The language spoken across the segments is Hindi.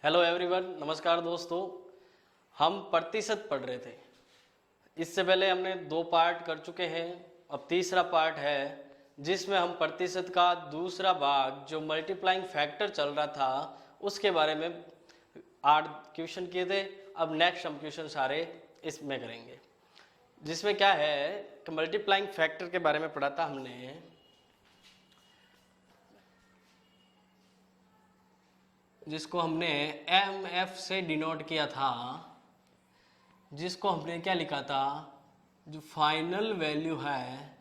हेलो एवरीवन, नमस्कार दोस्तों। हम प्रतिशत पढ़ रहे थे। इससे पहले हमने 2 पार्ट कर चुके हैं। अब तीसरा पार्ट है जिसमें हम प्रतिशत का दूसरा भाग जो मल्टीप्लाइंग फैक्टर चल रहा था उसके बारे में 8 क्वेश्चन किए थे। अब नेक्स्ट हम क्वेश्चन सारे इसमें करेंगे, जिसमें क्या है कि मल्टीप्लाइंग फैक्टर के बारे में पढ़ा था हमने। जिसको हमने MF से डिनोट किया था, जिसको हमने क्या लिखा था, जो फाइनल वैल्यू है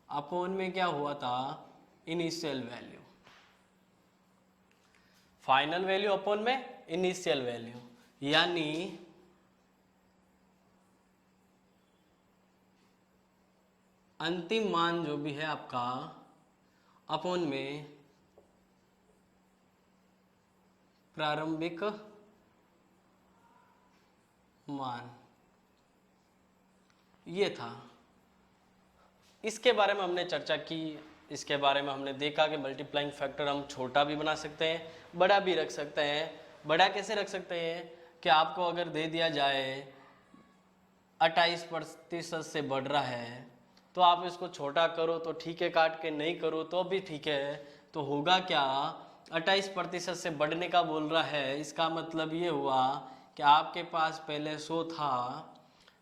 अपॉन में क्या हुआ था, initial value. Final value upon में इनिशियल वैल्यू, यानी अंतिम मान जो भी है आपका अपॉन में प्रारंभिक मान, ये था। इसके बारे में हमने चर्चा की। इसके बारे में हमने देखा कि मल्टीप्लाइंग फैक्टर हम छोटा भी बना सकते हैं, बड़ा भी रख सकते हैं। बड़ा कैसे रख सकते हैं कि आपको अगर दे दिया जाए 28% से बढ़ रहा है तो आप इसको छोटा करो तो ठीक है, काट के नहीं करो तो भी ठीक है। तो होगा क्या, 28% से बढ़ने का बोल रहा है, इसका मतलब ये हुआ कि आपके पास पहले 100 था,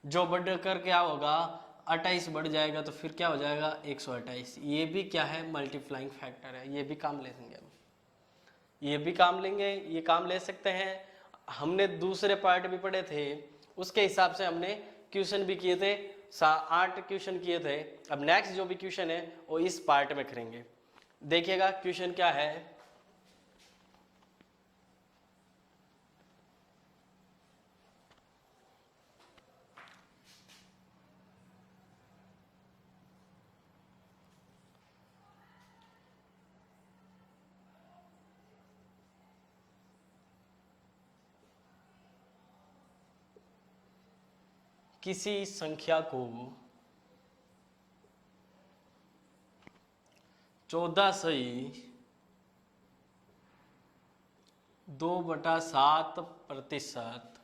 जो बढ़ कर क्या होगा 28 बढ़ जाएगा तो फिर क्या हो जाएगा 128। ये भी क्या है, मल्टीप्लाइंग फैक्टर है। ये भी काम ले लेंगे हम, ये भी काम लेंगे, ये काम ले सकते हैं। हमने दूसरे पार्ट भी पढ़े थे, उसके हिसाब से हमने क्वेश्चन भी किए थे। 8 क्वेश्चन किए थे। अब नेक्स्ट जो भी क्वेश्चन है वो इस पार्ट में करेंगे। देखिएगा क्वेश्चन क्या है। किसी संख्या को 14/2/7%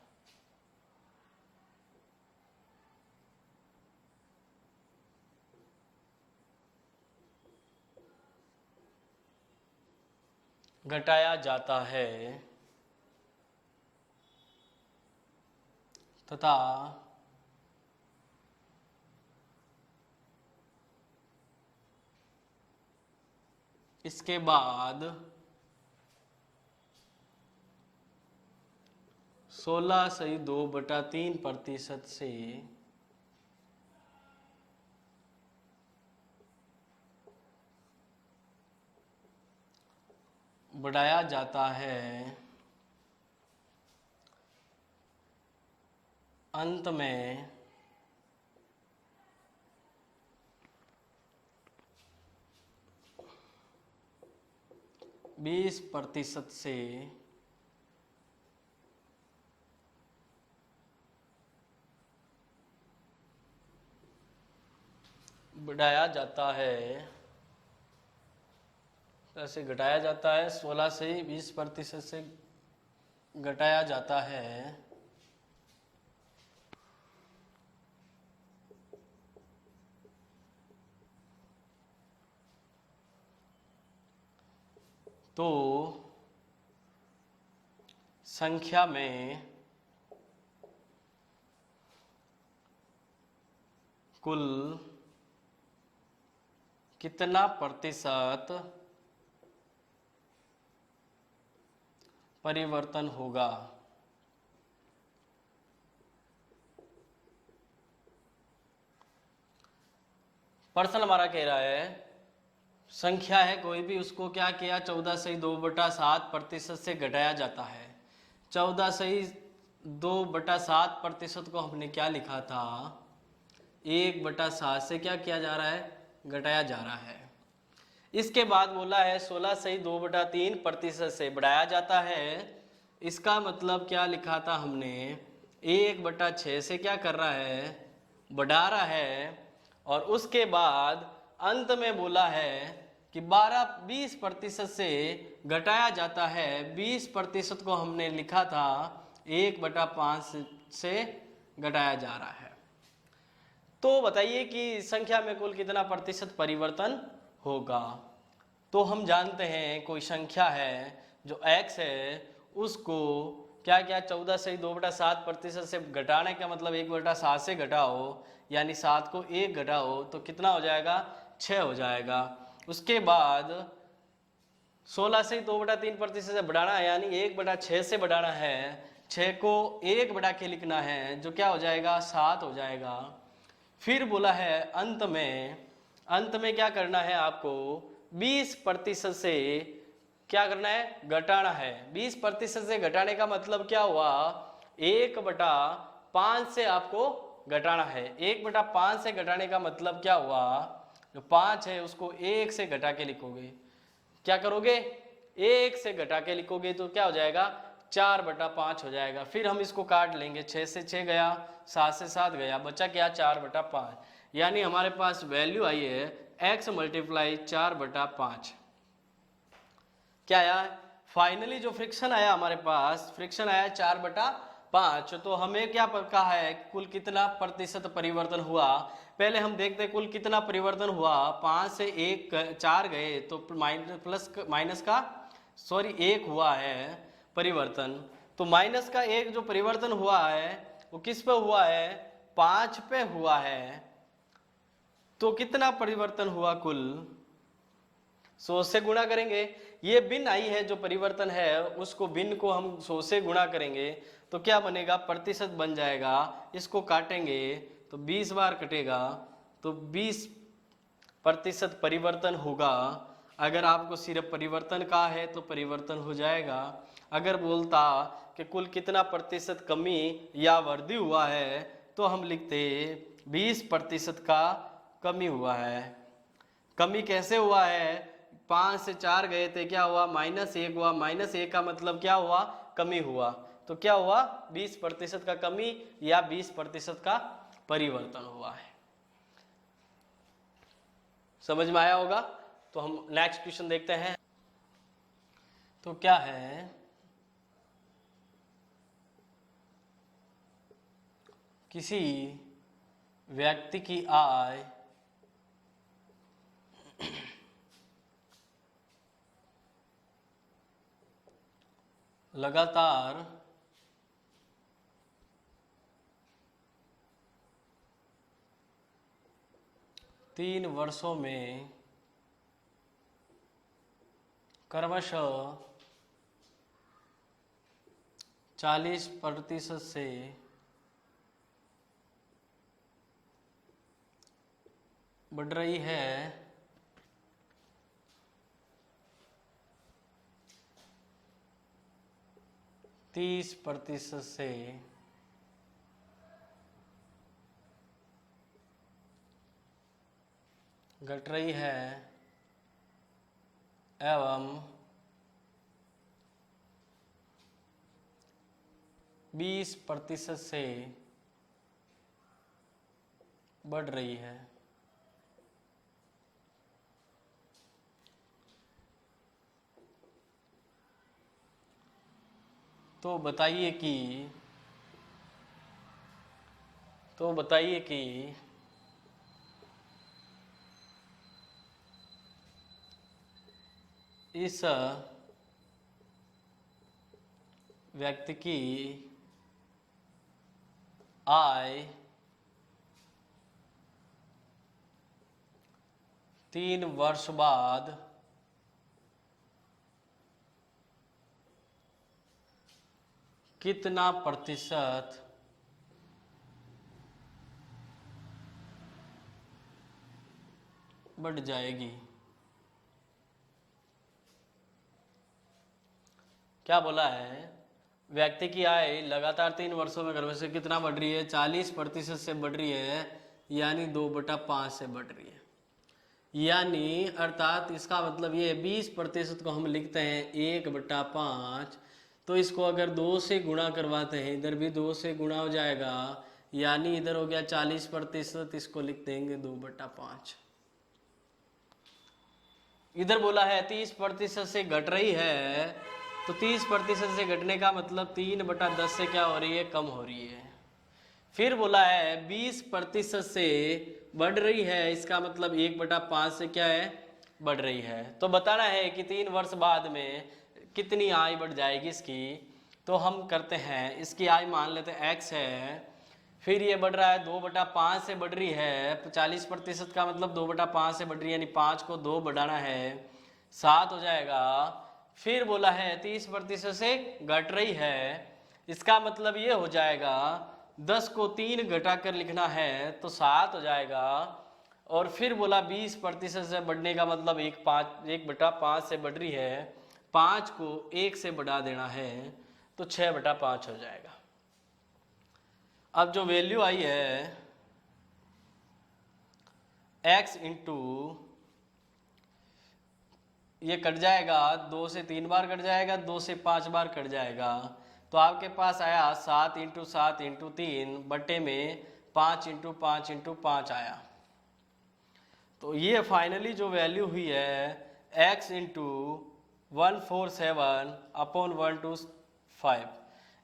घटाया जाता है तथा इसके बाद 16/2/3% से बढ़ाया जाता है। अंत में बीस प्रतिशत से बढ़ाया जाता है। ऐसे घटाया जाता है, 16 से 20% से घटाया जाता है। तो संख्या में कुल कितना प्रतिशत परिवर्तन होगा। प्रश्न हमारा कह रहा है, संख्या है कोई भी, उसको क्या किया 14/2/7% से घटाया जाता है। 14/2/7% को हमने क्या लिखा था, 1/7 से क्या किया जा रहा है, घटाया जा रहा है। इसके बाद बोला है 16/2/3% से बढ़ाया जाता है। इसका मतलब क्या लिखा था हमने, 1/6 से क्या कर रहा है, बढ़ा रहा है। और उसके बाद अंत में बोला है कि 20% से घटाया जाता है। 20% को हमने लिखा था 1/5 से घटाया जा रहा है। तो बताइए कि संख्या में कुल कितना प्रतिशत परिवर्तन होगा। तो हम जानते हैं कोई संख्या है जो x है उसको क्या क्या 14 से 2/7% से घटाने का मतलब 1/7 से घटाओ, यानी 7 को 1 घटाओ तो कितना हो जाएगा, 6 हो जाएगा। उसके बाद 16 से 2/3% से बढ़ाना है, यानी 1/6 से बढ़ाना है। 6 को 1 बढ़ा के लिखना है जो क्या हो जाएगा, 7 हो जाएगा। फिर बोला है अंत में क्या करना है आपको, 20% से क्या करना है, घटाना है। 20% से घटाने का मतलब क्या हुआ, 1/5 से आपको घटाना है। 1/5 से घटाने का मतलब क्या हुआ, जो 5 है उसको 1 से घटा के लिखोगे। क्या करोगे, 1 से घटा के लिखोगे तो क्या हो जाएगा, 4/5 हो जाएगा। फिर हम इसको काट लेंगे, 6 से 6 गया, 7 से 7 गया, बचा क्या, 4/5। यानी हमारे पास वैल्यू आई है x × 4/5। क्या आया, फाइनली जो फ्रिक्शन आया हमारे पास, फ्रिक्शन आया 4/5। तो हमें क्या कहा है, कुल कितना प्रतिशत परिवर्तन हुआ। पहले हम देखते हैं कुल कितना परिवर्तन हुआ। 5 से 4 गए तो एक हुआ है परिवर्तन। तो माइनस का एक जो परिवर्तन हुआ है वो किस पे हुआ है, 5 पे हुआ है। तो कितना परिवर्तन हुआ कुल, 100 से गुणा करेंगे। ये भिन्न आई है जो परिवर्तन है, उसको भिन्न को हम 100 से गुणा करेंगे तो क्या बनेगा, प्रतिशत बन जाएगा। इसको काटेंगे तो 20 बार कटेगा तो 20% परिवर्तन होगा। अगर आपको सिर्फ परिवर्तन का है तो परिवर्तन हो जाएगा। अगर बोलता कि कुल कितना प्रतिशत कमी या वृद्धि हुआ है तो हम लिखते 20% का कमी हुआ है। कमी कैसे हुआ है, 5 से 4 गए थे, क्या हुआ, -1 हुआ। -1 का मतलब क्या हुआ, कमी हुआ। तो क्या हुआ, 20% का कमी या 20% का परिवर्तन हुआ है। समझ में आया होगा। तो हम नेक्स्ट क्वेश्चन देखते हैं। तो क्या है, किसी व्यक्ति की आय लगातार 3 वर्षों में क्रमशः 40% से बढ़ रही है, 30% से घट रही है एवं 20% से बढ़ रही है। तो बताइए कि इस व्यक्ति की आय 3 वर्ष बाद कितना प्रतिशत बढ़ जाएगी। क्या बोला है, व्यक्ति की आय लगातार 3 वर्षों में क्रमशः से कितना बढ़ रही है, 40% से बढ़ रही है, यानी 2/5 से बढ़ रही है। यानी अर्थात इसका मतलब ये 20% को हम लिखते हैं 1/5। तो इसको अगर 2 से गुणा करवाते हैं, इधर भी 2 से गुणा हो जाएगा, यानी इधर हो गया 40%, इसको लिख देंगे 2/5। इधर बोला है 30% से घट रही है, तो 30% से घटने का मतलब 3/10 से क्या हो रही है, कम हो रही है। फिर बोला है 20% से बढ़ रही है, इसका मतलब 1/5 से क्या है, बढ़ रही है। तो बताना है कि 3 वर्ष बाद में कितनी आय बढ़ जाएगी इसकी। तो हम करते हैं, इसकी आय मान लेते हैं x है, फिर ये बढ़ रहा है 2/5 से बढ़ रही है, 40% का मतलब 2/5 से बढ़ रही है, यानी 5 को 2 बढ़ाना है, 7 हो जाएगा। फिर बोला है 30% से घट रही है, इसका मतलब ये हो जाएगा 10 को 3 घटा कर लिखना है तो 7 हो जाएगा। और फिर बोला 20% से बढ़ने का मतलब 1/5 से बढ़ रही है, 5 को 1 से बढ़ा देना है तो 6/5 हो जाएगा। अब जो वैल्यू आई है x इंटू, ये कट जाएगा, 2 से 3 बार कट जाएगा, 2 से 5 बार कट जाएगा, तो आपके पास आया 7 इंटू 7 इंटू 3 बटे में 5 इंटू 5 इंटू 5 आया। तो ये फाइनली जो वैल्यू हुई है x इंटू 147/125,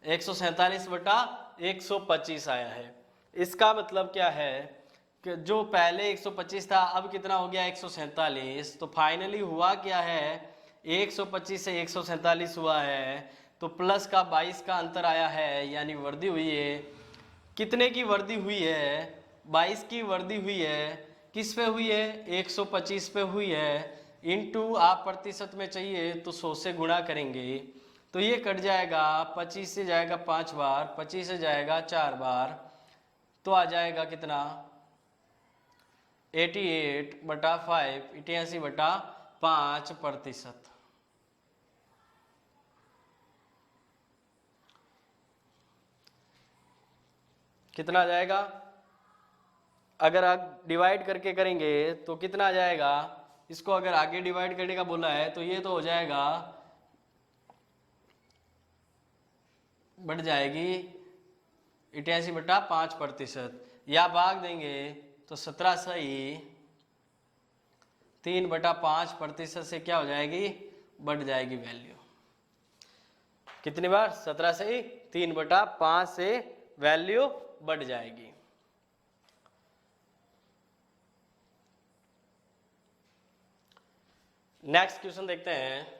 147/125 आया है। इसका मतलब क्या है कि जो पहले 125 था अब कितना हो गया 147। तो फाइनली हुआ क्या है, 125 से 147 हुआ है, तो प्लस का 22 का अंतर आया है, यानी वृद्धि हुई है। कितने की वृद्धि हुई है, 22 की वृद्धि हुई है। किस पे हुई है, 125 पे हुई है, इंटू आप प्रतिशत में चाहिए तो 100 से गुणा करेंगे, तो ये कट जाएगा, 25 से जाएगा 5 बार, 25 से जाएगा 4 बार, तो आ जाएगा कितना 88/5, 88/5%। कितना आ जाएगा, अगर आप डिवाइड करके करेंगे तो कितना आ जाएगा, इसको अगर आगे डिवाइड करने का बोला है तो ये तो हो जाएगा, बढ़ जाएगी 88/5%, या भाग देंगे तो 17 सही 3/5% से क्या हो जाएगी, बढ़ जाएगी वैल्यू। कितनी बार, 17 से 3/5 से वैल्यू बढ़ जाएगी। नेक्स्ट क्वेश्चन देखते हैं।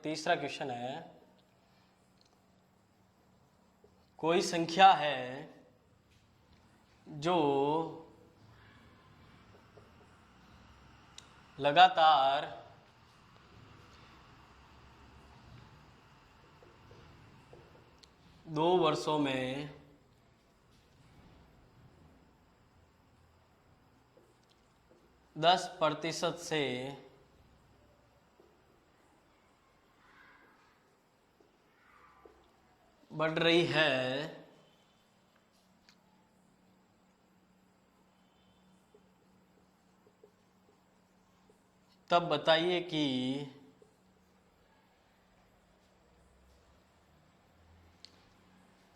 तीसरा क्वेश्चन है, कोई संख्या है जो लगातार 2 वर्षों में 10% से बढ़ रही है, तब बताइए कि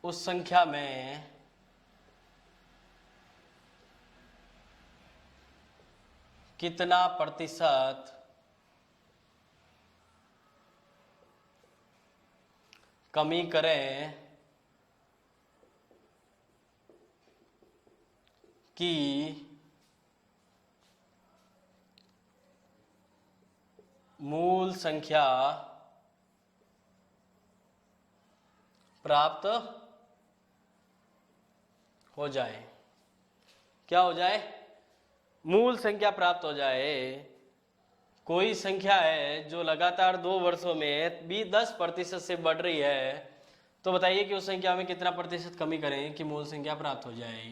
उस संख्या में कितना प्रतिशत कमी करें कि मूल संख्या प्राप्त हो जाए। क्या हो जाए, मूल संख्या प्राप्त हो जाए। कोई संख्या है जो लगातार 2 वर्षों में 10% से बढ़ रही है, तो बताइए कि उस संख्या में कितना प्रतिशत कमी करें कि मूल संख्या प्राप्त हो जाए।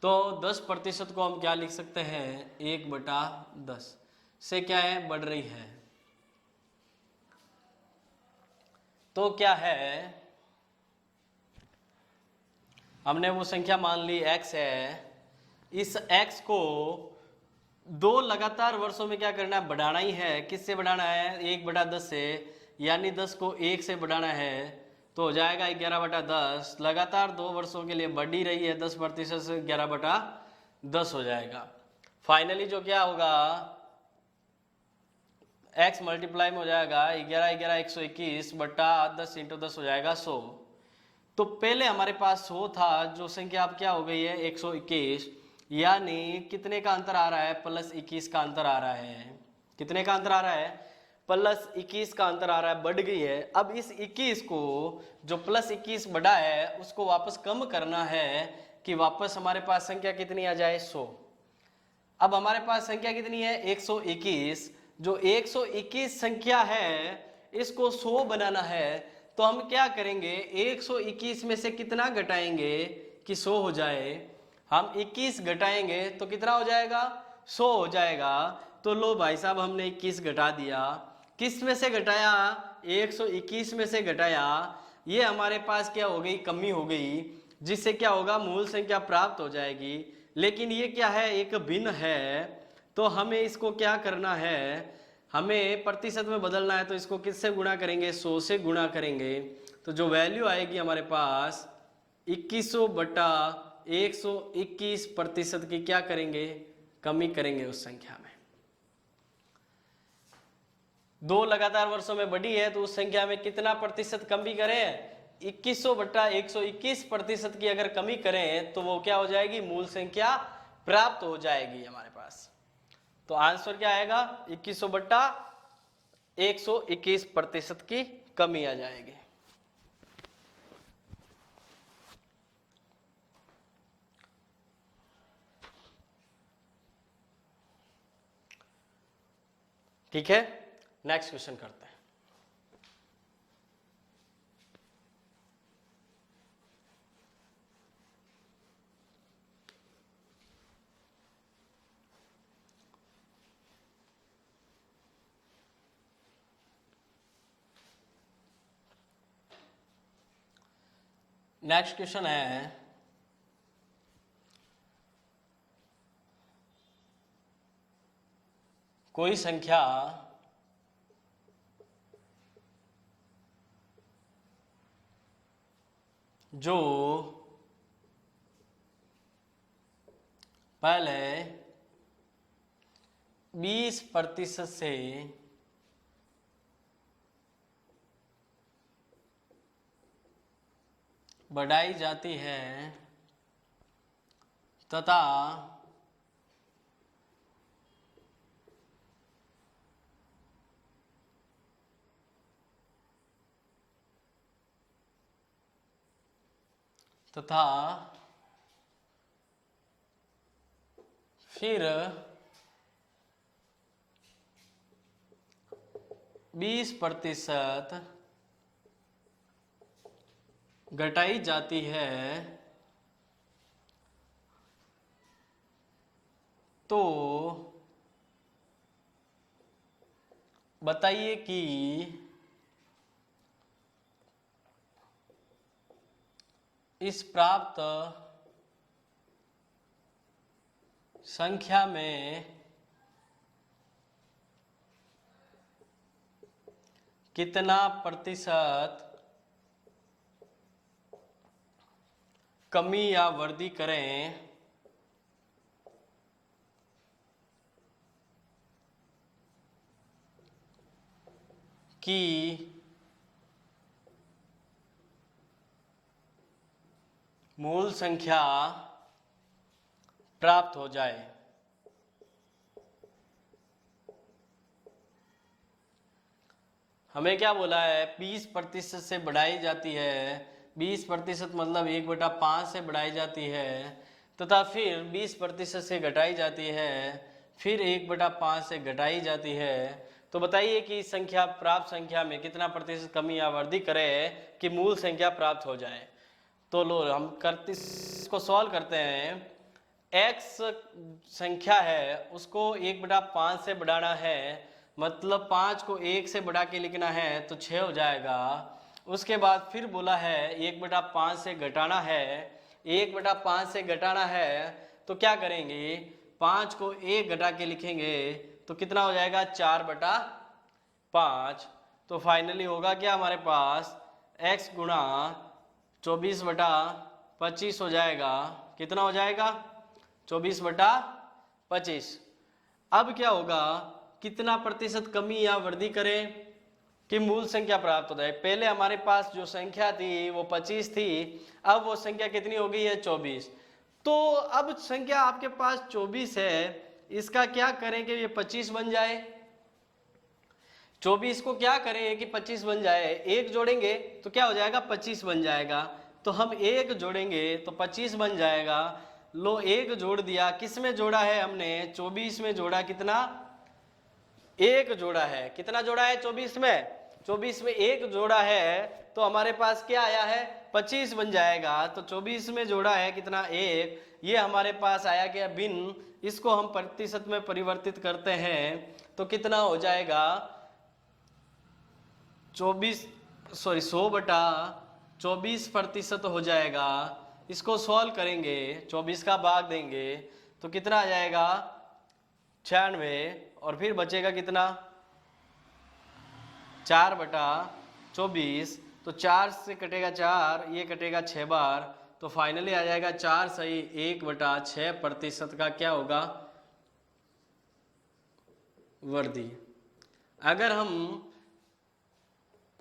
तो 10% को हम क्या लिख सकते हैं, 1/10 से क्या है, बढ़ रही है। तो क्या है, हमने वो संख्या मान ली x है, इस x को 2 लगातार वर्षों में क्या करना है, बढ़ाना ही है। किससे बढ़ाना है, 1/10 से, यानी 10 को 1 से बढ़ाना है तो हो जाएगा 11/10। लगातार 2 वर्षों के लिए बढ़ ही रही है, 10% से 11/10 हो जाएगा। फाइनली जो क्या होगा, x मल्टीप्लाई में हो जाएगा 11 बटा 10 × 10 हो जाएगा 100। तो पहले हमारे पास 100 था, जो संख्या अब क्या हो गई है 121, यानी कितने का अंतर आ रहा है, +21 का अंतर आ रहा है। कितने का अंतर आ रहा है, +21 का अंतर आ रहा है, बढ़ गई है। अब इस 21 को, जो +21 बढ़ा है, उसको वापस कम करना है कि वापस हमारे पास संख्या कितनी आ जाए, 100। अब हमारे पास संख्या कितनी है, 121। जो 121 संख्या है, इसको 100 बनाना है, तो हम क्या करेंगे, 121 में से कितना घटाएंगे कि 100 हो जाए। हम 21 घटाएंगे तो कितना हो जाएगा, 100 हो जाएगा। तो लो भाई साहब, हमने 21 घटा दिया। किस में से घटाया, 121 में से घटाया। ये हमारे पास क्या हो गई, कमी हो गई, जिससे क्या होगा, मूल संख्या प्राप्त हो जाएगी। लेकिन ये क्या है, एक भिन्न है, तो हमें इसको क्या करना है, हमें प्रतिशत में बदलना है। तो इसको किससे गुणा करेंगे, 100 से गुणा करेंगे। तो जो वैल्यू आएगी हमारे पास 2100/121% की क्या करेंगे, कमी करेंगे उस संख्या में। 2 लगातार वर्षों में बढ़ी है, तो उस संख्या में कितना प्रतिशत कमी करें, 2100/121% की अगर कमी करें तो वो क्या हो जाएगी, मूल संख्या प्राप्त हो जाएगी हमारे पास। तो आंसर क्या आएगा, 2100/121% की कमी आ जाएगी। ठीक है, नेक्स्ट क्वेश्चन करते हैं। नेक्स्ट क्वेश्चन है, कोई संख्या जो पहले 20% से बढ़ाई जाती है तथा फिर 20% घटाई जाती है, तो बताइए कि इस प्राप्त संख्या में कितना प्रतिशत कमी या वृद्धि करें कि मूल संख्या प्राप्त हो जाए। हमें क्या बोला है, 20% से बढ़ाई जाती है, 20% मतलब 1/5 से बढ़ाई जाती है, तथा फिर 20% से घटाई जाती है, फिर 1/5 से घटाई जाती है, तो बताइए कि इस संख्या प्राप्त संख्या में कितना प्रतिशत कमी या वृद्धि करें कि मूल संख्या प्राप्त हो जाए। तो लो हम करते इसको सॉल्व करते हैं। x संख्या है उसको 1/5 से बढ़ाना है, मतलब 5 को 1 से बढ़ा के लिखना है तो 6 हो जाएगा। उसके बाद फिर बोला है 1/5 से घटाना है, 1/5 से घटाना है तो क्या करेंगे, 5 को 1 घटा के लिखेंगे तो कितना हो जाएगा 4/5। तो फाइनली होगा क्या हमारे पास x गुणा 24/25 हो जाएगा। कितना हो जाएगा 24/25। अब क्या होगा, कितना प्रतिशत कमी या वृद्धि करें कि मूल संख्या प्राप्त हो जाए। पहले हमारे पास जो संख्या थी वो 25 थी, अब वो संख्या कितनी हो गई है 24। तो अब संख्या आपके पास 24 है, इसका क्या करें कि ये 25 बन जाए। 24 को क्या करें कि 25 बन जाए, एक जोड़ेंगे तो क्या हो जाएगा 25 बन जाएगा। तो हम एक जोड़ेंगे तो 25 बन जाएगा। लो एक जोड़ दिया, किस में जोड़ा है हमने 24 में जोड़ा, कितना एक जोड़ा है। कितना जोड़ा है 24 में, 24 में एक जोड़ा है तो हमारे पास क्या आया है 25 बन जाएगा। तो 24 में जोड़ा है कितना एक, ये हमारे पास आया गया भिन्न। इसको हम प्रतिशत में परिवर्तित करते हैं तो कितना हो जाएगा 100/24% हो जाएगा। इसको सॉल्व करेंगे 24 का भाग देंगे तो कितना आ जाएगा 96, और फिर बचेगा कितना 4/24। तो 4 से कटेगा 4, ये कटेगा 6 बार, तो फाइनली आ जाएगा 4 सही 1/6% का क्या होगा वृद्धि। अगर हम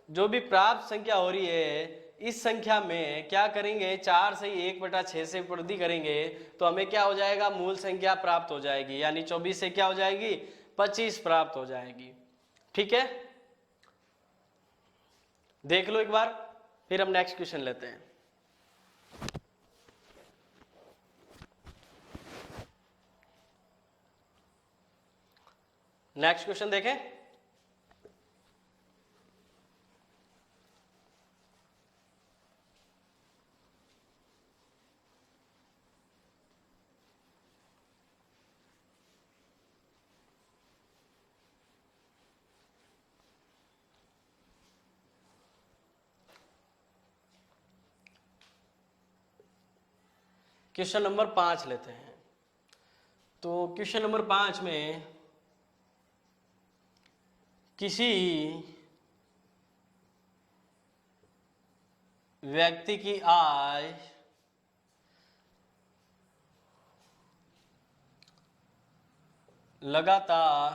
जो भी प्राप्त संख्या हो रही है इस संख्या में क्या करेंगे 4 से 1/6 से वृद्धि करेंगे तो हमें क्या हो जाएगा मूल संख्या प्राप्त हो जाएगी, यानी 24 से क्या हो जाएगी 25 प्राप्त हो जाएगी। ठीक है, देख लो एक बार, फिर हम नेक्स्ट क्वेश्चन लेते हैं। नेक्स्ट क्वेश्चन देखें। क्वेश्चन नंबर 5 लेते हैं। तो क्वेश्चन नंबर 5 में किसी व्यक्ति की आय लगातार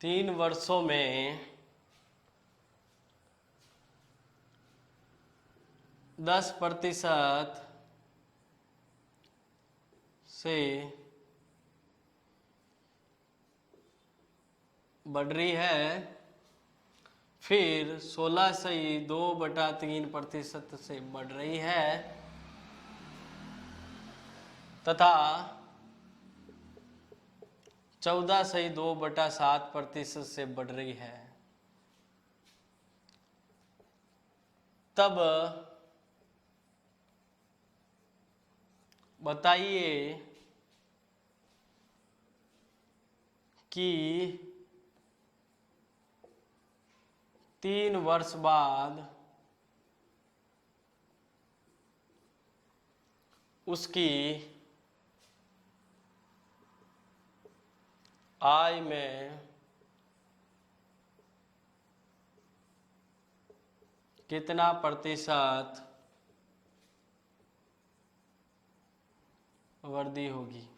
3 वर्षों में 10% से बढ़ रही है, फिर 16.2/3% से बढ़ रही है, तथा 14.2/7% से बढ़ रही है, तब बताइए कि 3 वर्ष बाद उसकी आय में कितना प्रतिशत वृद्धि होगी।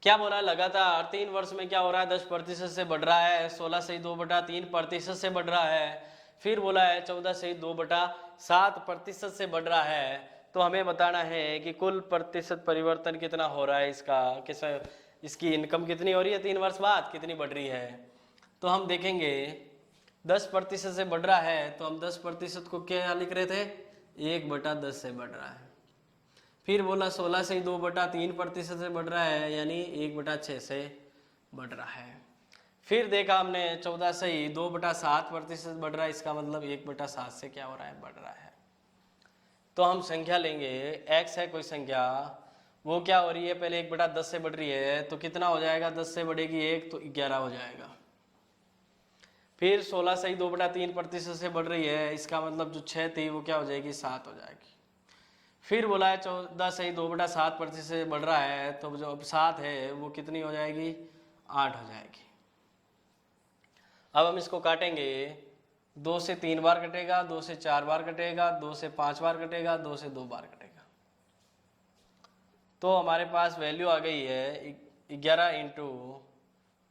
क्या बोला, लगातार 3 वर्ष में क्या हो रहा है 10% से बढ़ रहा है, 16.2/3% से बढ़ रहा है, फिर बोला है 14.2/7% से बढ़ रहा है। तो हमें बताना है कि कुल प्रतिशत परिवर्तन कितना हो रहा है, इसकी इनकम कितनी हो रही है 3 वर्ष बाद, कितनी बढ़ रही है। तो हम देखेंगे 10% से बढ़ रहा है तो हम 10% को क्या लिख रहे थे 1/10 से बढ़ रहा है। फिर बोला 16 से 2/3% से बढ़ रहा है, यानी 1/6 से बढ़ रहा है। फिर देखा हमने 14 से 2/7% बढ़ रहा है, इसका मतलब 1/7 से क्या हो रहा है, बढ़ रहा है। तो हम संख्या लेंगे, x है कोई संख्या, वो क्या हो रही है, पहले 1/10 से बढ़ रही है, तो कितना हो जाएगा, 10 से बढ़ेगी 1 तो 11 हो जाएगा। फिर 16 से 2/3% से बढ़ रही है, इसका मतलब जो 6 थी वो क्या हो जाएगी, 7 हो जाएगी। फिर बोला है 14 से 2/7% से बढ़ रहा है, तो जो अब 7 है वो कितनी हो जाएगी, 8 हो जाएगी। अब हम इसको काटेंगे, 2 से 3 बार कटेगा, 2 से 4 बार कटेगा, 2 से 5 बार कटेगा, 2 से 2 बार कटेगा। तो हमारे पास वैल्यू आ गई है 11 इंटू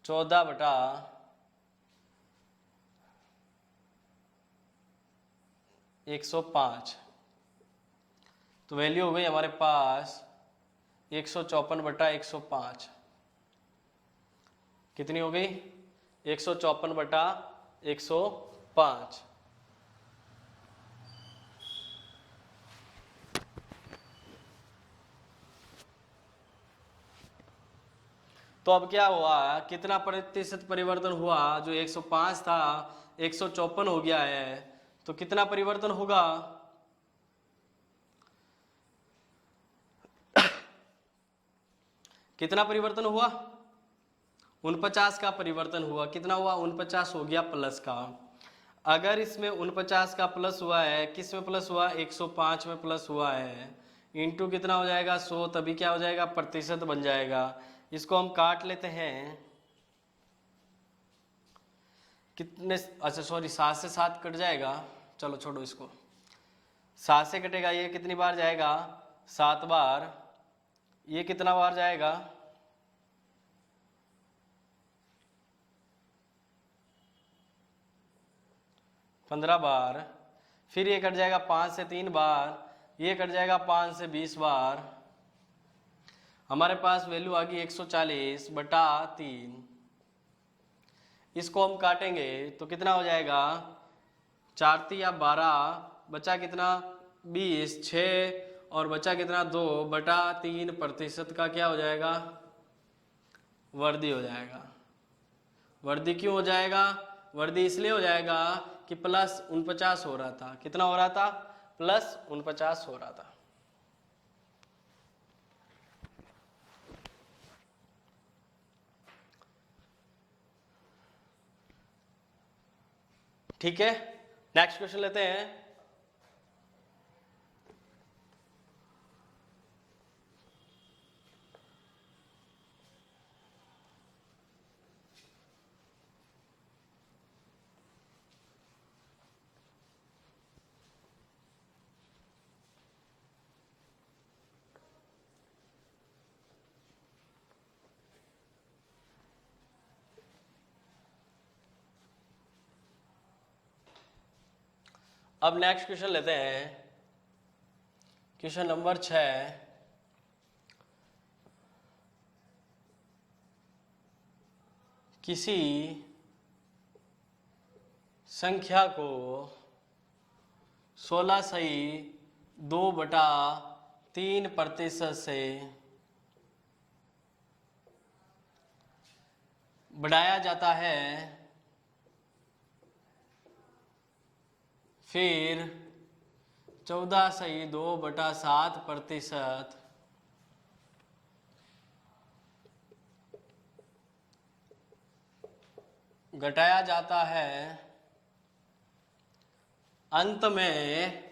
14/105। तो वैल्यू हो गई हमारे पास 154/105। कितनी हो गई, 154/105। तो अब क्या हुआ, कितना प्रतिशत परिवर्तन हुआ, जो 105 था 154 हो गया है, तो कितना परिवर्तन होगा, कितना परिवर्तन हुआ, 49 का परिवर्तन हुआ। कितना हुआ, 49 हो गया प्लस का। अगर इसमें 49 का प्लस हुआ है, किस में प्लस हुआ, 105 में प्लस हुआ है, इंटू कितना हो जाएगा, 100, तभी क्या हो जाएगा, प्रतिशत बन जाएगा। इसको हम काट लेते हैं, कितने, अच्छा सॉरी 7 से 7 कट जाएगा, चलो छोड़ो इसको, 7 से कटेगा, ये कितनी बार जाएगा, 7 बार, ये कितना बार जाएगा, 15 बार। फिर ये कट जाएगा 5 से 3 बार, ये कट जाएगा 5 से 20 बार। हमारे पास वैल्यू आ गई 140/3। इसको हम काटेंगे तो कितना हो जाएगा, 4 या 12, बचा कितना, 20, 6 और बचा कितना, 2/3% का क्या हो जाएगा, वर्दी हो जाएगा। वर्दी क्यों हो जाएगा, वर्दी इसलिए हो जाएगा कि प्लस 49 हो रहा था, कितना हो रहा था, प्लस 49 हो रहा था। ठीक है, नेक्स्ट क्वेश्चन लेते हैं। अब नेक्स्ट क्वेश्चन लेते हैं, क्वेश्चन नंबर 6। किसी संख्या को 16 सही 2/3% से बढ़ाया जाता है, फिर 14 सही 2/7% घटाया जाता है, अंत में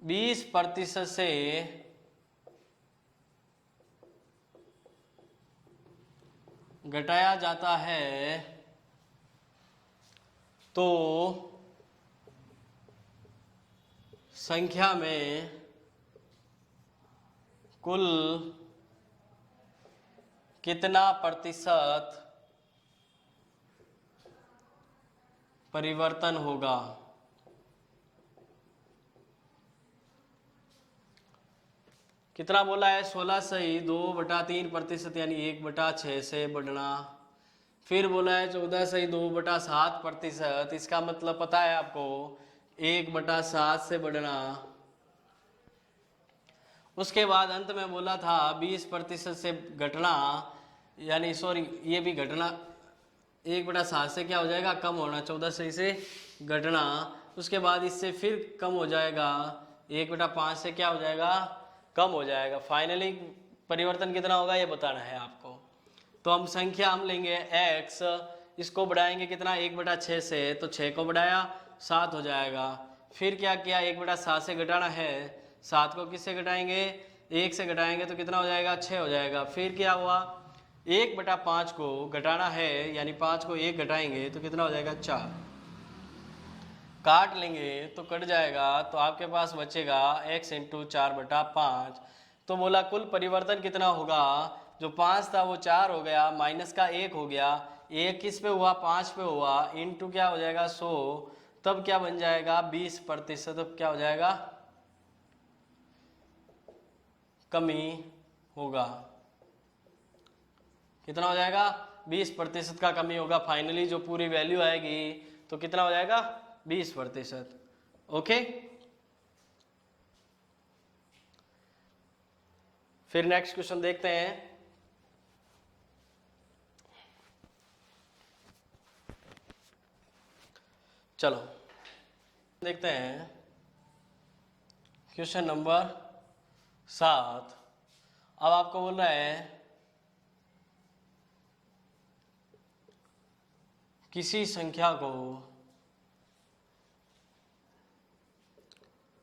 20% से घटाया जाता है, तो संख्या में कुल कितना प्रतिशत परिवर्तन होगा। कितना बोला है, 16 सही 2/3% यानी 1/6 से बढ़ना। फिर बोला है 14 सही 2/7%, इसका मतलब पता है आपको, 1/7 से बढ़ना। उसके बाद अंत में बोला था 20% से घटना, यानी सॉरी ये भी घटना 1/7 से क्या हो जाएगा, कम होना, 14 से इसे घटना, उसके बाद इससे फिर कम हो जाएगा, 1/5 से क्या हो जाएगा, कम हो जाएगा। फाइनली परिवर्तन कितना होगा ये बताना है आपको। तो हम संख्या हम लेंगे x, इसको बढ़ाएंगे कितना, 1/6 से, तो 6 को बढ़ाया 7 हो जाएगा। फिर क्या किया, 1/7 से घटाना है, 7 को किससे घटाएंगे, 1 से घटाएंगे तो कितना हो जाएगा, 6 हो जाएगा। फिर क्या हुआ, 1/5 को घटाना है, यानी 5 को 1 घटाएंगे तो कितना हो जाएगा, 4। काट लेंगे तो कट जाएगा, तो आपके पास बचेगा x इंटू 4/5। तो बोला कुल परिवर्तन कितना होगा, जो 5 था वो 4 हो गया, माइनस का 1 हो गया, 1 किस पे हुआ, 5 पे हुआ, इंटू क्या हो जाएगा 100, तब क्या बन जाएगा 20%, अब क्या हो जाएगा, कमी होगा। कितना हो जाएगा, 20% का कमी होगा। फाइनली जो पूरी वैल्यू आएगी तो कितना हो जाएगा, 20%। ओके, फिर नेक्स्ट क्वेश्चन देखते हैं। चलो देखते हैं क्वेश्चन नंबर 7। अब आपको बोल रहा है किसी संख्या को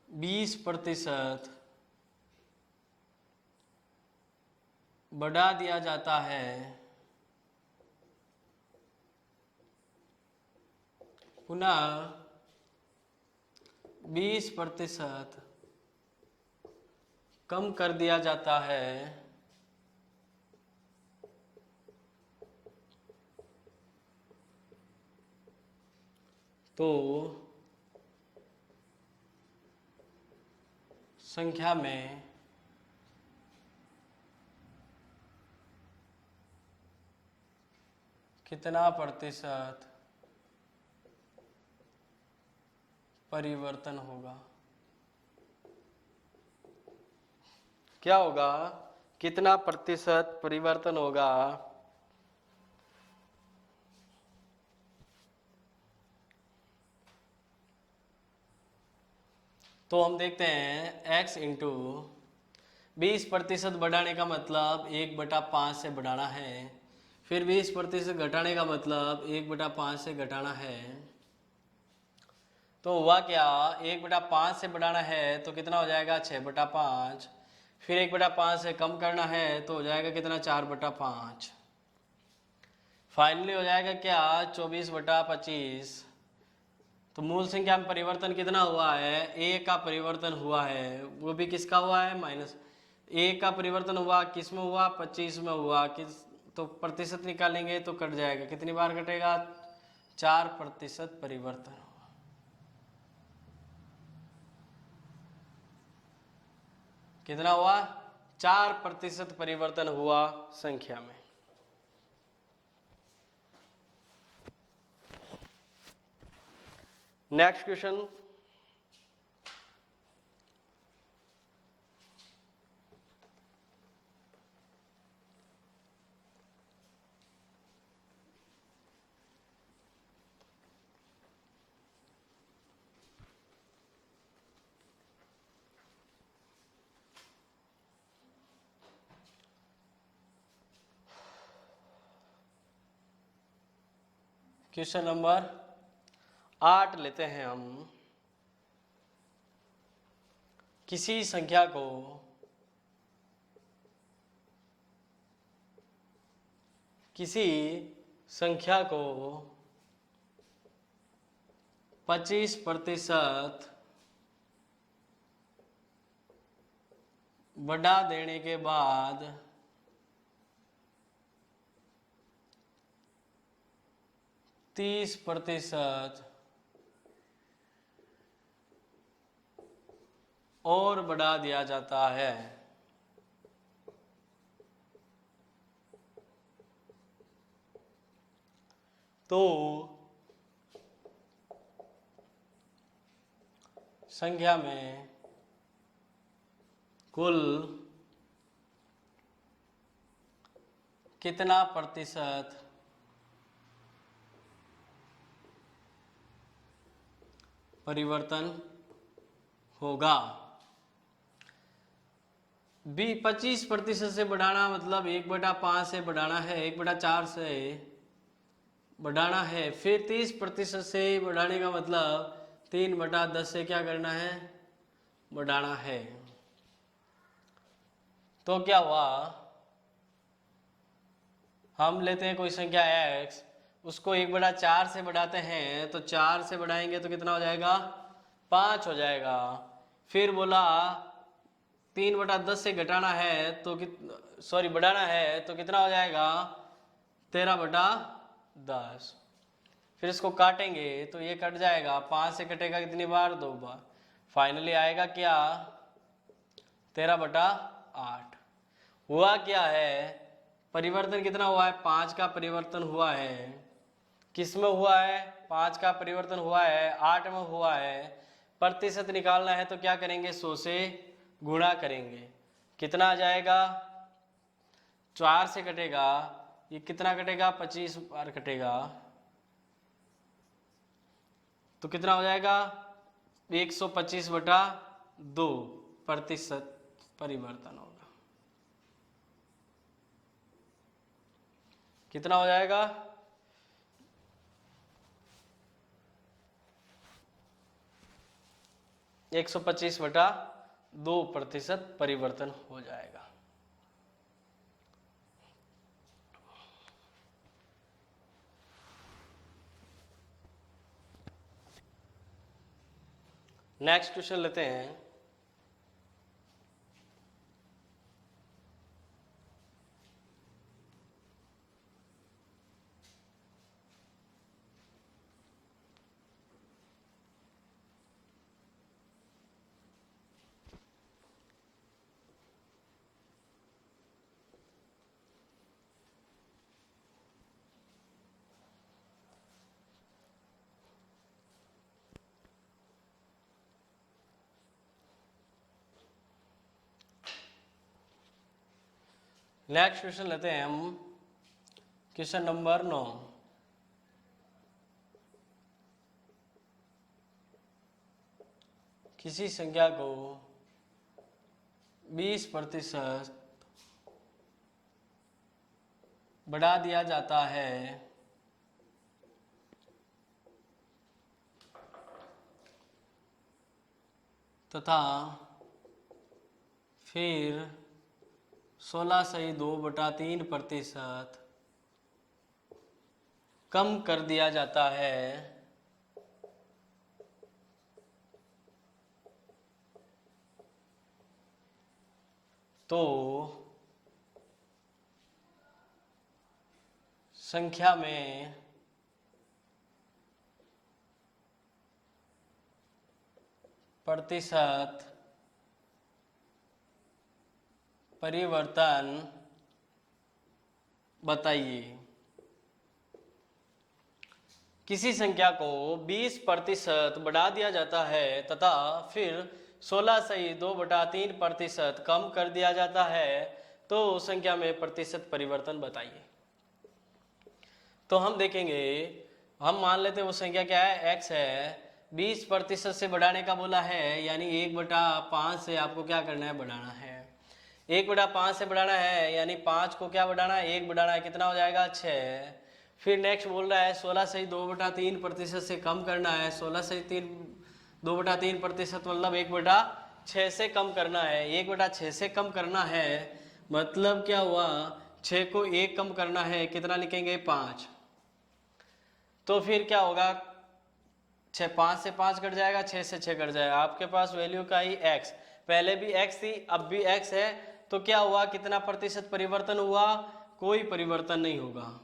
20% बढ़ा दिया जाता है, पुनः 20% कम कर दिया जाता है, तो संख्या में कितना प्रतिशत परिवर्तन होगा। क्या होगा, कितना प्रतिशत परिवर्तन होगा, तो हम देखते हैं x इंटू 20% बढ़ाने का मतलब 1/5 से बढ़ाना है, फिर 20% घटाने का मतलब 1/5 से घटाना है। तो हुआ क्या, 1/5 से बढ़ाना है तो कितना हो जाएगा 6/5, फिर 1/5 से कम करना है तो हो जाएगा कितना 4/5। फाइनली हो जाएगा क्या 24/25। तो मूल संख्या में परिवर्तन कितना हुआ है, a का परिवर्तन हुआ है, वो भी किसका हुआ है, माइनस a का परिवर्तन हुआ, किस में हुआ, 25 में हुआ, किस, तो प्रतिशत निकालेंगे तो कट जाएगा, कितनी बार कटेगा, 4% परिवर्तन हुआ। कितना हुआ, 4% परिवर्तन हुआ संख्या में। नेक्स्ट क्वेश्चन, क्वेश्चन नंबर 8 लेते हैं हम। किसी संख्या को किसी संख्या को 25% बढ़ा देने के बाद 30% और बढ़ा दिया जाता है, तो संख्या में कुल कितना प्रतिशत परिवर्तन होगा। बी 25% से बढ़ाना मतलब 1/5 से बढ़ाना है, 1/4 से बढ़ाना है, फिर 30% से बढ़ाने का मतलब 3/10 से क्या करना है, बढ़ाना है। तो क्या हुआ, हम लेते हैं कोई संख्या x, उसको 1/4 से बढ़ाते हैं, तो 4 से बढ़ाएंगे तो कितना हो जाएगा, 5 हो जाएगा। फिर बोला 3/10 से घटाना है तो बढ़ाना है तो कितना हो जाएगा, 13/10। फिर इसको काटेंगे तो ये कट जाएगा, 5 से कटेगा कितनी बार, 2 बार। फाइनली आएगा क्या, 13/8। हुआ क्या है, परिवर्तन कितना हुआ है, 5 का परिवर्तन हुआ है। किस में हुआ है, 5 का परिवर्तन हुआ है, 8 में हुआ है। प्रतिशत निकालना है तो क्या करेंगे, 100 से गुणा करेंगे। कितना आ जाएगा, 4 से कटेगा, ये कितना कटेगा, 25 बार कटेगा, तो कितना हो जाएगा, 125/2 प्रतिशत परिवर्तन होगा। कितना हो जाएगा, 125/2 प्रतिशत परिवर्तन हो जाएगा। नेक्स्ट क्वेश्चन लेते हैं। नेक्स्ट क्वेश्चन लेते हैं हम, क्वेश्चन नंबर 9। किसी संख्या को 20% बढ़ा दिया जाता है तथा फिर 16/2/3% कम कर दिया जाता है, तो संख्या में प्रतिशत परिवर्तन बताइए। किसी संख्या को 20% बढ़ा दिया जाता है तथा फिर 16/2/3% कम कर दिया जाता है, तो संख्या में प्रतिशत परिवर्तन बताइए। तो हम देखेंगे, हम मान लेते हैं वो संख्या क्या है, x है। 20% से बढ़ाने का बोला है, यानी 1/5 से आपको क्या करना है, बढ़ाना है। 1/5 से बढ़ाना है, यानी 5 को क्या बढ़ाना है, 1 बढ़ाना है, कितना हो जाएगा, 6। फिर नेक्स्ट बोल रहा है 16/2/3% से कम करना है। 16/2/3% मतलब 1/6 से कम करना है। 1/6 से कम करना है मतलब क्या हुआ, 6 को 1 कम करना है, कितना लिखेंगे, 5। तो फिर क्या होगा, 5 से 5 कट जाएगा, 6 से 6 कट जाएगा। आपके पास वैल्यू का ही x, पहले भी x थी अब भी x है, तो क्या हुआ, कितना प्रतिशत परिवर्तन हुआ, कोई परिवर्तन नहीं होगा।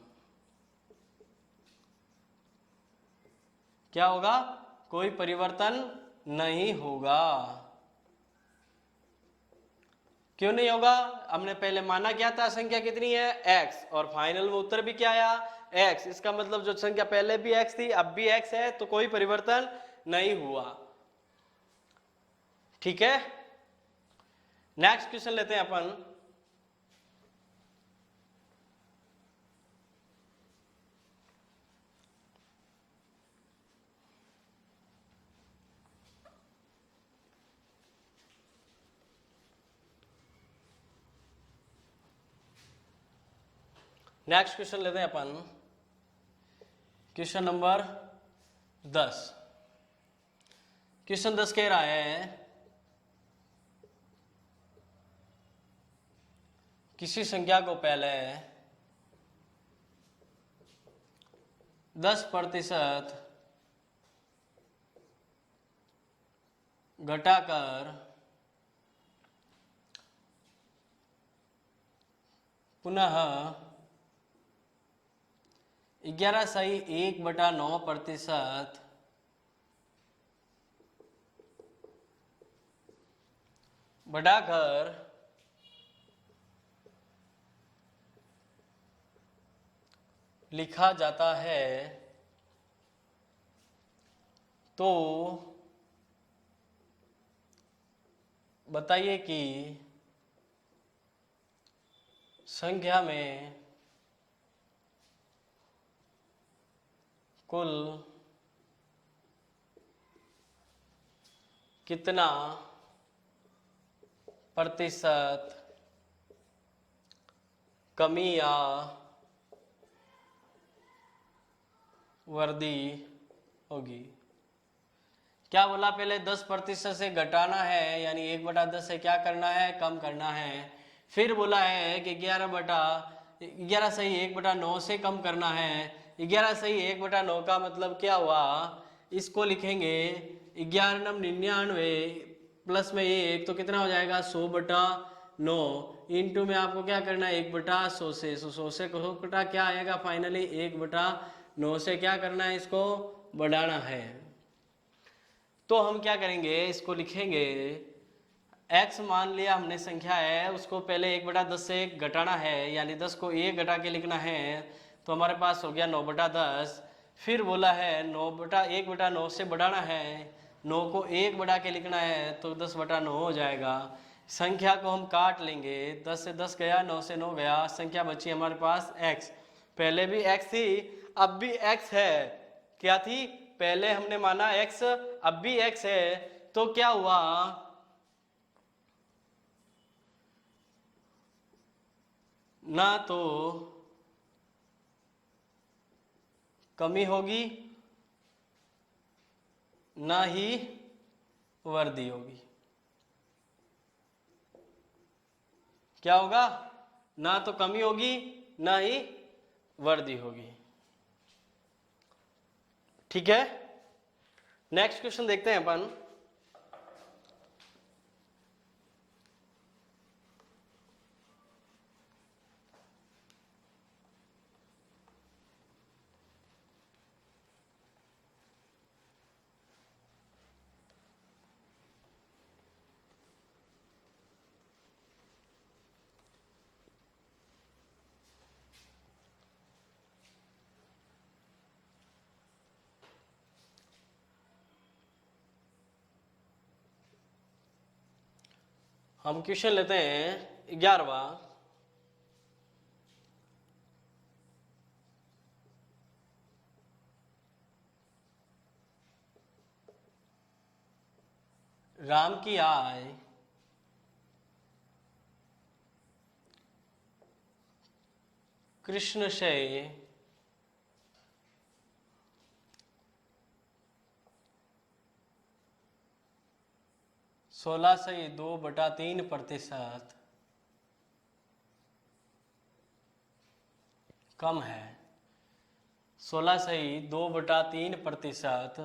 क्या होगा, कोई परिवर्तन नहीं होगा। क्यों नहीं होगा, हमने पहले माना क्या था, संख्या कितनी है, x, और फाइनल में उत्तर भी क्या आया, x। इसका मतलब जो संख्या पहले भी x थी अब भी x है, तो कोई परिवर्तन नहीं हुआ। ठीक है। नेक्स्ट क्वेश्चन लेते हैं अपन। नेक्स्ट क्वेश्चन लेते हैं अपन, क्वेश्चन नंबर 10। क्वेश्चन 10 कह रहा है किसी संख्या को पहले 10% घटाकर पुनः 11/1/9% बढ़ाकर लिखा जाता है तो बताइए कि संख्या में कुल कितना प्रतिशत कमी या वृद्धि होगी। क्या बोला, पहले 10% से घटाना है, यानी 1/10 से क्या करना है, कम करना है। फिर बोला है कि 11 सही 1/9 से कम करना है। 11 सही 1/9 का मतलब क्या हुआ, इसको लिखेंगे 11×99 प्लस में ये 1 तो कितना हो जाएगा 100/9 इंटू में आपको क्या करना है 1/100 से 100 से घटा क्या आएगा फाइनली 1/9 से क्या करना है, इसको बढ़ाना है। तो हम क्या करेंगे, इसको लिखेंगे x मान लिया हमने संख्या है, उसको पहले 1/10 से घटाना है, यानी 10 को 1 घटा के लिखना है, तो हमारे पास हो गया 9/10। फिर बोला है 1/9 से बढ़ाना है, 9 को 1 बढ़ा के लिखना है तो 10/9 हो जाएगा। संख्या को हम काट लेंगे, 10 से 10 गया, 9 से 9 गया, संख्या बची हमारे पास x। पहले भी x थी, अब भी x है। क्या थी, पहले हमने माना x, अब भी x है, तो क्या हुआ, ना तो कमी होगी ना ही वृद्धि होगी। क्या होगा, ना तो कमी होगी ना ही वृद्धि होगी। ठीक है, नेक्स्ट क्वेश्चन देखते हैं अपन। हम क्वेश्चन लेते हैं 11वां। राम की आय कृष्ण से 16/2/3% कम है। 16/2/3%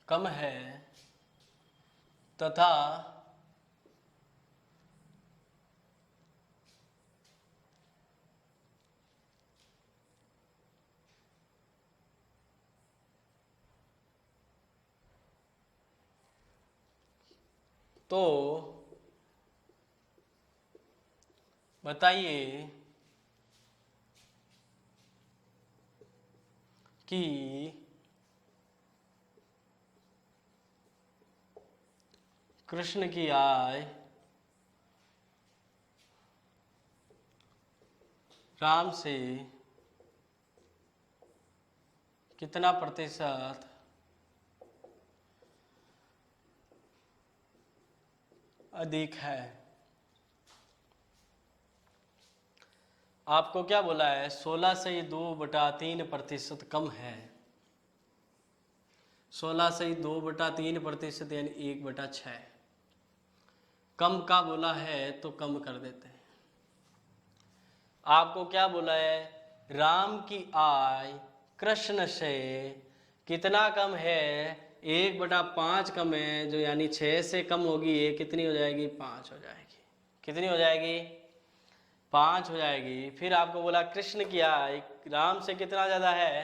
कम है तथा तो बताइए कि कृष्ण की आय राम से कितना प्रतिशत अधिक है। आपको क्या बोला है, 16 से 2/3% कम है। 16 से 2/3% यानी 1/6 कम का बोला है तो कम कर देते हैं। आपको क्या बोला है, राम की आय कृष्ण से कितना कम है, 1/5 कम है, जो यानी 6 से कम होगी, ये कितनी हो जाएगी, 5 हो जाएगी। कितनी हो जाएगी, 5 हो जाएगी। फिर आपको बोला कृष्ण की आय राम से कितना ज्यादा है,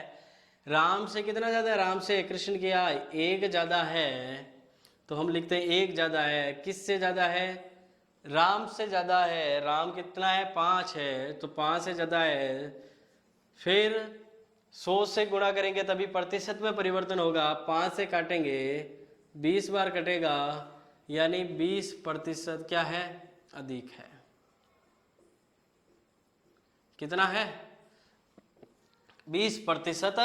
राम से कितना ज्यादा है, राम से कृष्ण की आय 1 ज्यादा है, तो हम लिखते हैं 1 ज्यादा है। किससे ज्यादा है, राम से ज्यादा है। राम कितना है, 5 है, तो 5 से ज्यादा है। फिर 100 से गुणा करेंगे तभी प्रतिशत में परिवर्तन होगा। 5 से काटेंगे 20 बार कटेगा, यानी 20% क्या है, अधिक है। कितना है, 20%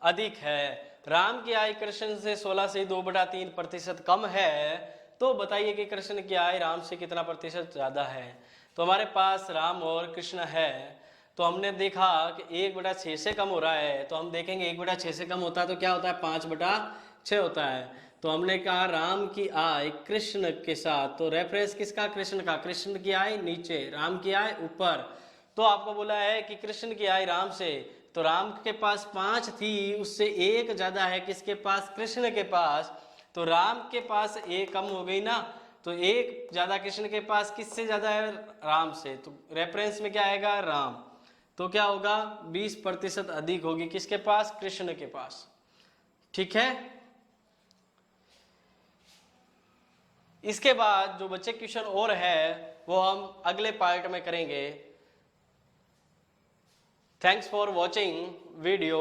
अधिक है। राम की आय कृष्ण से 16 से 2/3% कम है, तो बताइए कि कृष्ण की आय राम से कितना प्रतिशत ज्यादा है। तो हमारे पास राम और कृष्ण है, तो हमने देखा कि 1/6 से कम हो रहा है, तो हम देखेंगे 1/6 से कम होता है तो क्या होता है, 5/6 होता है। तो हमने कहा राम की आय कृष्ण के साथ, तो रेफरेंस किसका, कृष्ण का। कृष्ण की आय नीचे, राम की आय ऊपर। तो आपको बोला है कि कृष्ण की आय राम से, तो राम के पास 5 थी, उससे 1 ज्यादा है किसके पास, कृष्ण के पास। तो राम के पास 1 कम हो गई ना, तो 1 ज्यादा कृष्ण के पास, किससे ज्यादा है, राम से। तो रेफरेंस में क्या आएगा, राम। तो क्या होगा, 20% अधिक होगी किसके पास, कृष्ण के पास। ठीक है। इसके बाद जो बच्चे क्वेश्चन और है वो हम अगले पार्ट में करेंगे। Thanks for watching video.